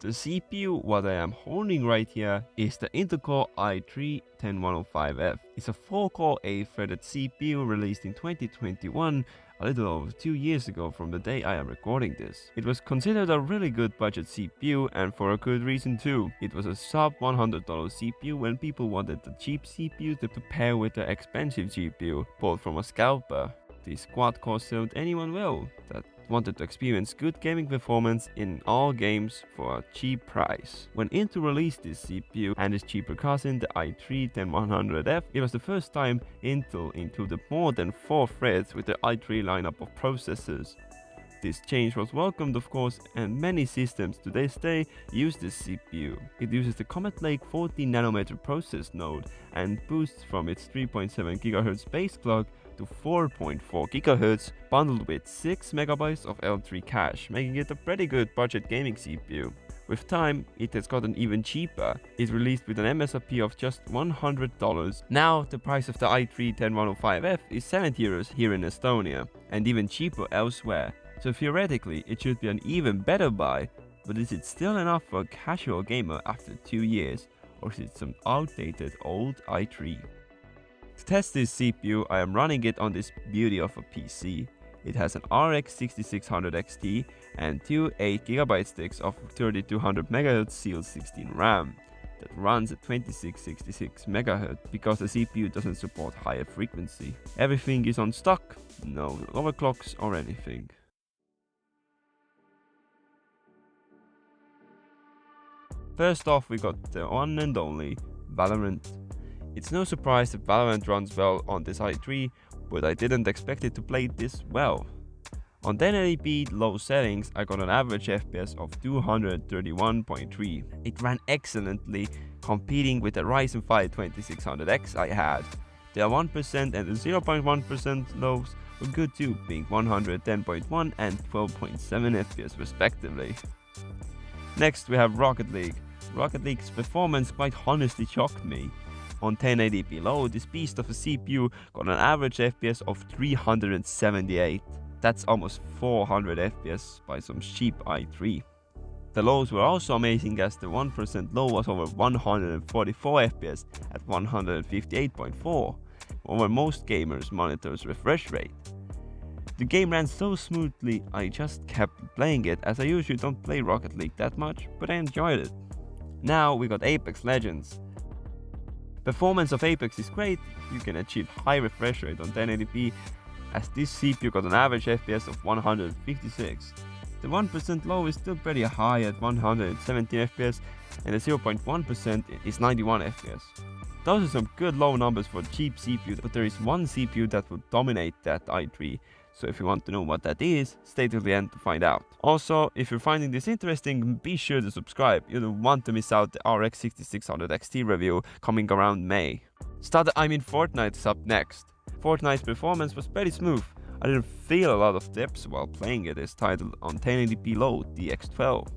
The CPU what I am holding right here is the Intel Core i3-10105F. It's a 4-core 8-threaded CPU released in 2021, a little over 2 years ago from the day I am recording this. It was considered a really good budget CPU, and for a good reason too. It was a sub $100 CPU when people wanted the cheap CPU to pair with the expensive GPU bought from a scalper. This quad-core served anyone well that wanted to experience good gaming performance in all games for a cheap price. When Intel released this CPU and its cheaper cousin, the i3-10100F, it was the first time Intel included more than 4 threads with the i3 lineup of processors. This change was welcomed of course, and many systems to this day use this CPU. It uses the Comet Lake 14nm process node and boosts from its 3.7 GHz base clock to 4.4 GHz, bundled with 6 MB of L3 cache, making it a pretty good budget gaming CPU. With time, it has gotten even cheaper. It released with an MSRP of just $100. Now, the price of the i3-10105F is €70 here in Estonia, and even cheaper elsewhere. So theoretically, it should be an even better buy, but is it still enough for a casual gamer after 2 years, or is it some outdated old i3? To test this CPU, I am running it on this beauty of a PC. It has an RX 6600 XT and two 8GB sticks of 3200 MHz CL16 RAM that runs at 2666 MHz because the CPU doesn't support higher frequency. Everything is on stock, no overclocks or anything. First off, we got the one and only Valorant. It's no surprise that Valorant runs well on this i3, but I didn't expect it to play this well. On 1080p low settings, I got an average FPS of 231.3. It ran excellently, competing with the Ryzen 5 2600X I had. The 1% and the 0.1% lows were good too, being 110.1 and 12.7 FPS respectively. Next we have Rocket League. Rocket League's performance quite honestly shocked me. On 1080p low, this beast of a CPU got an average FPS of 378. That's almost 400 FPS by some cheap i3. The lows were also amazing, as the 1% low was over 144 FPS at 158.4, over most gamers' monitors' refresh rate. The game ran so smoothly, I just kept playing it, as I usually don't play Rocket League that much, but I enjoyed it. Now we got Apex Legends. Performance of Apex is great. You can achieve high refresh rate on 1080p, as this CPU got an average FPS of 156. The 1% low is still pretty high at 117 FPS, and the 0.1% is 91 FPS. Those are some good low numbers for cheap CPU, but there is one CPU that will dominate that i3. So if you want to know what that is, stay till the end to find out. Also, if you're finding this interesting, be sure to subscribe. You don't want to miss out the RX 6600 XT review coming around May. Fortnite is up next. Fortnite's performance was pretty smooth. I didn't feel a lot of dips while playing it. It's titled on 1080p low DX12.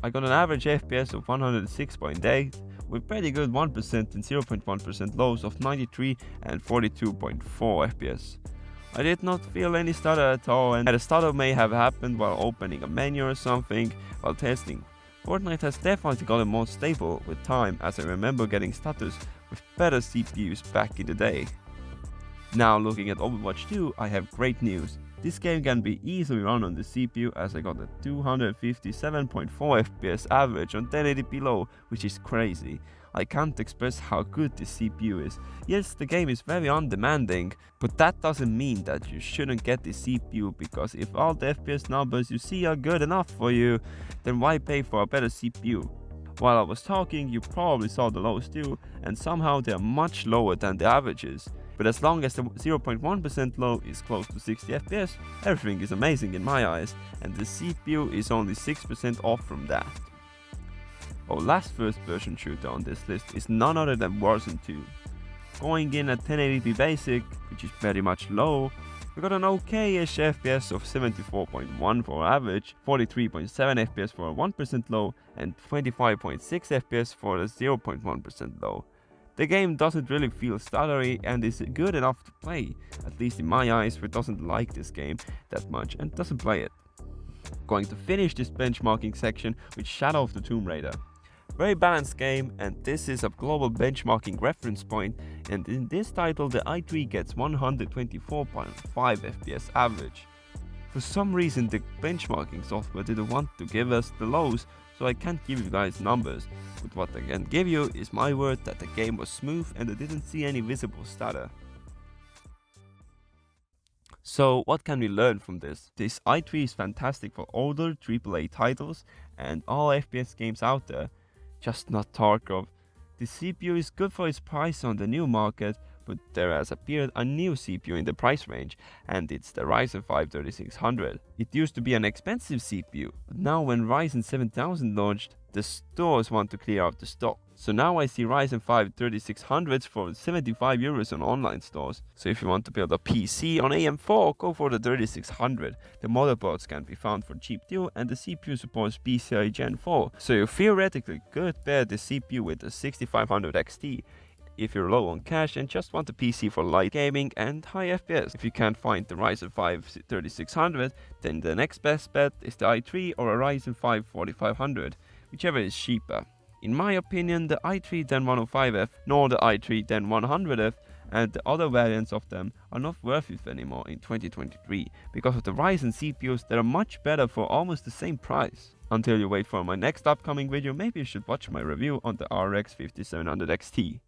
I got an average FPS of 106.8 with pretty good 1% and 0.1% lows of 93 and 42.4 FPS. I did not feel any stutter at all, and a stutter may have happened while opening a menu or something while testing. Fortnite has definitely gotten more stable with time, as I remember getting stutters with better CPUs back in the day. Now looking at Overwatch 2, I have great news. This game can be easily run on the CPU, as I got a 257.4 FPS average on 1080p low, which is crazy. I can't express how good this CPU is. Yes, the game is very undemanding, but that doesn't mean that you shouldn't get this CPU, because if all the FPS numbers you see are good enough for you, then why pay for a better CPU? While I was talking, you probably saw the lows too, and somehow they are much lower than the averages. But as long as the 0.1% low is close to 60 FPS, everything is amazing in my eyes, and the CPU is only 6% off from that. Our last first-person shooter on this list is none other than Warzone 2. Going in at 1080p basic, which is very much low, we got an okay-ish FPS of 74.1 for average, 43.7 FPS for a 1% low, and 25.6 FPS for a 0.1% low. The game doesn't really feel stuttery and is good enough to play, at least in my eyes, who doesn't like this game that much and doesn't play it. Going to finish this benchmarking section with Shadow of the Tomb Raider. Very balanced game, and this is a global benchmarking reference point, and in this title the i3 gets 124.5 FPS average. For some reason the benchmarking software didn't want to give us the lows, so I can't give you guys numbers, but what I can give you is my word that the game was smooth and I didn't see any visible stutter. So what can we learn from this? This i3 is fantastic for older AAA titles and all FPS games out there, just not Tarkov. The CPU is good for its price on the new market, but there has appeared a new CPU in the price range, and it's the Ryzen 5 3600. It used to be an expensive CPU, but now when Ryzen 7000 launched, the stores want to clear out the stock. So now I see Ryzen 5 3600s for €75 on online stores. So if you want to build a PC on AM4, go for the 3600. The motherboards can be found for cheap too, and the CPU supports PCIe Gen 4. So you theoretically could pair the CPU with the 6500 XT if you're low on cash and just want a PC for light gaming and high FPS. If you can't find the Ryzen 5 3600, then the next best bet is the i3 or a Ryzen 5 4500, whichever is cheaper. In my opinion, the i3 Den 105F nor the i3 Den 100F and the other variants of them are not worth it anymore in 2023 because of the Ryzen CPUs that are much better for almost the same price. Until you wait for my next upcoming video, maybe you should watch my review on the RX 5700 XT.